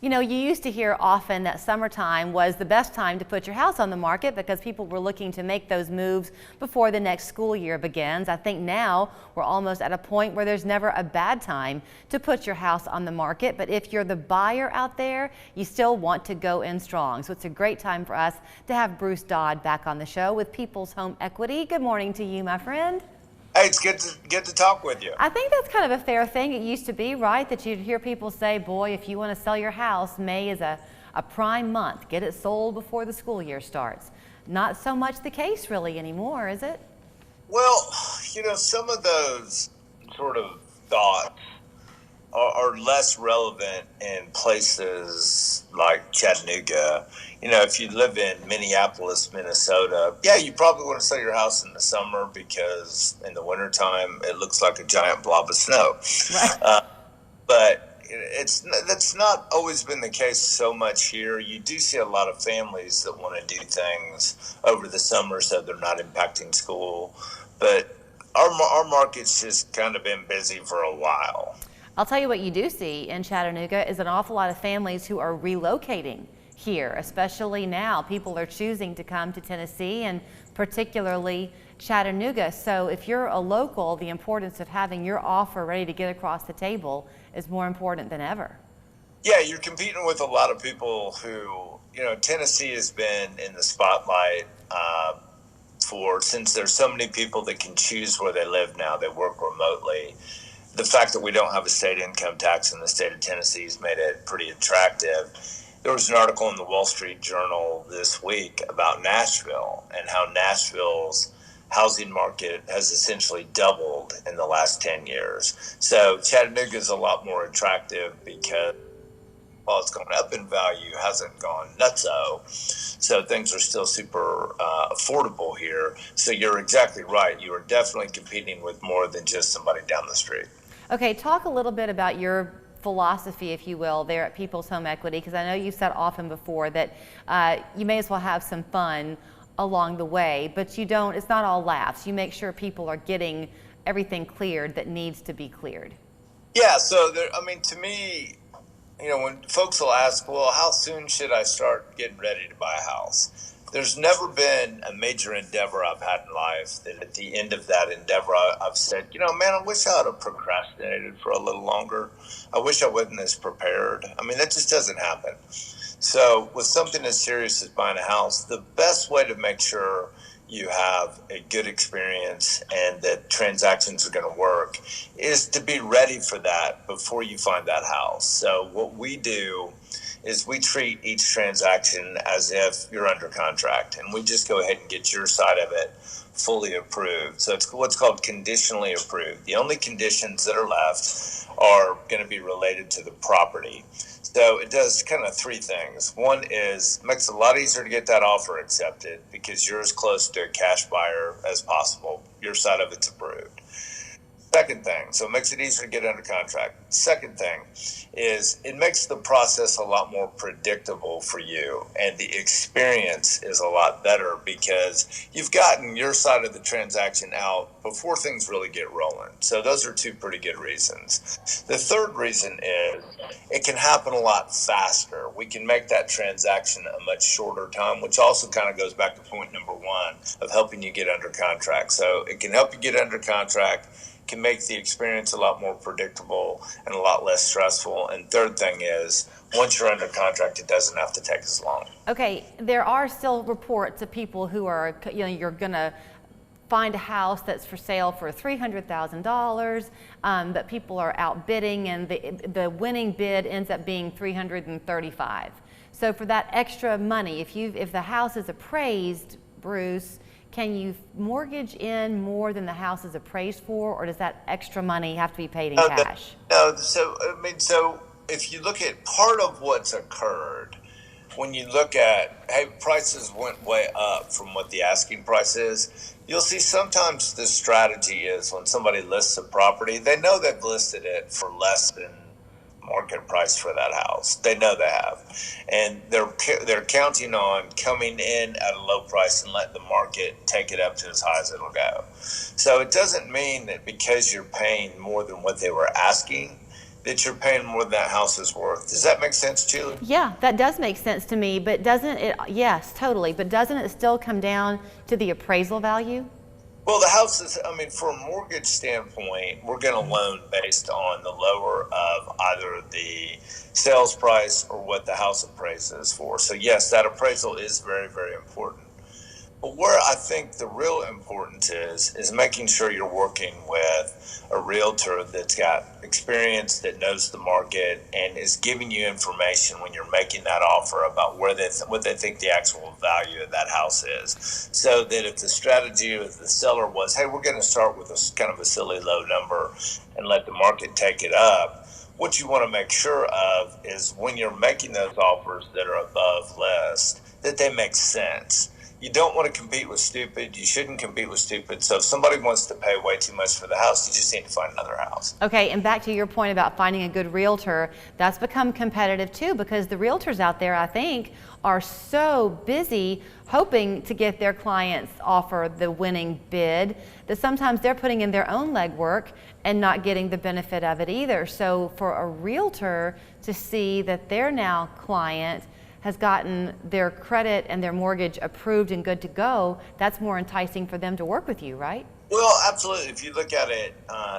You know, you used to hear often that summertime was the best time to put your house on the market because people were looking to make those moves before the next school year begins. I think now we're almost at a point where there's never a bad time to put your house on the market. But if you're the buyer out there, you still want to go in strong. So it's a great time for us to have Bruce Dodd back on the show with People's Home Equity. Good morning to you, my friend. Hey, it's good to talk with you. I think that's kind of a fair thing. It used to be, right, that you'd hear people say, boy, if you want to sell your house, May is a prime month. Get it sold before the school year starts. Not so much the case really anymore, is it? Well, some of those sort of thoughts are less relevant in places like Chattanooga. If you live in Minneapolis, Minnesota, yeah, you probably want to sell your house in the summer because in the wintertime it looks like a giant blob of snow. Right. But that's not always been the case so much here. You do see a lot of families that want to do things over the summer so they're not impacting school. But our market's just kind of been busy for a while. I'll tell you what you do see in Chattanooga is an awful lot of families who are relocating here, especially now. People are choosing to come to Tennessee and particularly Chattanooga. So if you're a local, the importance of having your offer ready to get across the table is more important than ever. Yeah, you're competing with a lot of people who, Tennessee has been in the spotlight since there's so many people that can choose where they live now. They work remotely. The fact that we don't have a state income tax in the state of Tennessee has made it pretty attractive. There was an article in the Wall Street Journal this week about Nashville and how Nashville's housing market has essentially doubled in the last 10 years. So Chattanooga is a lot more attractive because while it's gone up in value, hasn't gone nutso. So things are still super affordable here. So you're exactly right. You are definitely competing with more than just somebody down the street. Okay, talk a little bit about your philosophy, if you will, there at People's Home Equity, because I know you've said often before that you may as well have some fun along the way, but it's not all laughs. You make sure people are getting everything cleared that needs to be cleared. Yeah, so to me, when folks will ask, well, how soon should I start getting ready to buy a house? There's never been a major endeavor I've had in life that at the end of that endeavor, I've said, man, I wish I would have procrastinated for a little longer. I wish I wasn't as prepared. That just doesn't happen. So with something as serious as buying a house, the best way to make sure you have a good experience and that transactions are going to work is to be ready for that before you find that house. So what we do is we treat each transaction as if you're under contract, and we just go ahead and get your side of it fully approved. So it's what's called conditionally approved. The only conditions that are left are going to be related to the property. So it does kind of three things. One is makes it a lot easier to get that offer accepted because you're as close to a cash buyer as possible. Your side of it's approved. Second thing, so it makes it easier to get under contract. Second thing is it makes the process a lot more predictable for you, and the experience is a lot better because you've gotten your side of the transaction out before things really get rolling. So those are two pretty good reasons. The third reason is it can happen a lot faster. We can make that transaction a much shorter time, which also kind of goes back to point number one of helping you get under contract. So it can help you get under contract, can make the experience a lot more predictable and a lot less stressful. And third thing is, once you're under contract, it doesn't have to take as long. Okay, there are still reports of people who are, you're going to find a house that's for sale for $300,000, but people are outbidding, and the winning bid ends up being $335,000. So for that extra money, if the house is appraised, Bruce, can you mortgage in more than the house is appraised for, or does that extra money have to be paid in cash? No, so if you look at part of what's occurred, when you look at, hey, prices went way up from what the asking price is, you'll see sometimes the strategy is when somebody lists a property, they know they've listed it for less than market price for that house. They know they have, and they're counting on coming in at a low price and letting the market take it up to as high as it'll go. So it doesn't mean that because you're paying more than what they were asking that you're paying more than that house is worth. Does that make sense, Julie? Yeah, that does make sense to me, but doesn't it, yes, totally, but doesn't it still come down to the appraisal value? Well, the house is, I mean, from a mortgage standpoint, we're going to loan based on the lower of either the sales price or what the house appraises for. So, yes, that appraisal is very, very important. But where I think the real importance is making sure you're working with a realtor that's got experience, that knows the market, and is giving you information when you're making that offer about what they think the actual value of that house is. So that if the strategy of the seller was, hey, we're going to start with a kind of a silly low number and let the market take it up, what you want to make sure of is when you're making those offers that are above list, that they make sense. You don't want to compete with stupid. You shouldn't compete with stupid. So if somebody wants to pay way too much for the house, you just need to find another house. Okay, and back to your point about finding a good realtor, that's become competitive too, because the realtors out there, I think, are so busy hoping to get their clients offer the winning bid that sometimes they're putting in their own legwork and not getting the benefit of it either. So for a realtor to see that their now client has gotten their credit and their mortgage approved and good to go, that's more enticing for them to work with you, right? Well, absolutely. If you look at it,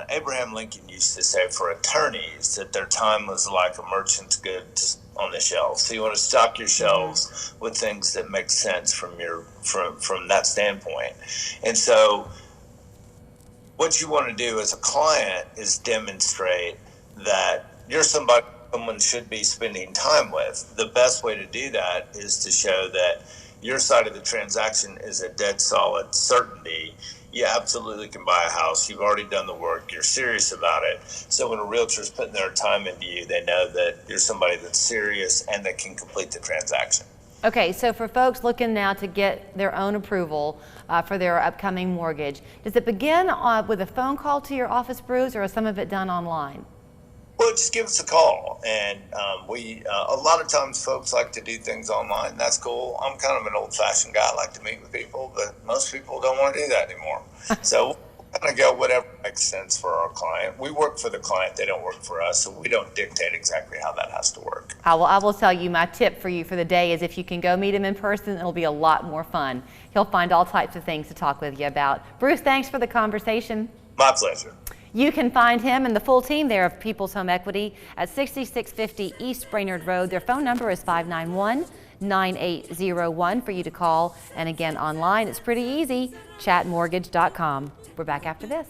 Abraham Lincoln used to say for attorneys that their time was like a merchant's goods on the shelf. So you want to stock your shelves with things that make sense from that standpoint. And so what you want to do as a client is demonstrate that you're someone should be spending time with. The best way to do that is to show that your side of the transaction is a dead solid certainty. You absolutely can buy a house. You've already done the work. You're serious about it. So when a realtor is putting their time into you, they know that you're somebody that's serious and that can complete the transaction. Okay, so for folks looking now to get their own approval for their upcoming mortgage, does it begin with a phone call to your office, Bruce, or is some of it done online? Well, just give us a call, and a lot of times folks like to do things online. That's cool. I'm kind of an old-fashioned guy. I like to meet with people, but most people don't want to do that anymore. So we'll kind of go whatever makes sense for our client. We work for the client. They don't work for us, so we don't dictate exactly how that has to work. I will tell you, my tip for you for the day is if you can go meet him in person, it'll be a lot more fun. He'll find all types of things to talk with you about. Bruce, thanks for the conversation. My pleasure. You can find him and the full team there of People's Home Equity at 6650 East Brainerd Road. Their phone number is 591-9801 for you to call. And again, online, it's pretty easy, chatmortgage.com. We're back after this.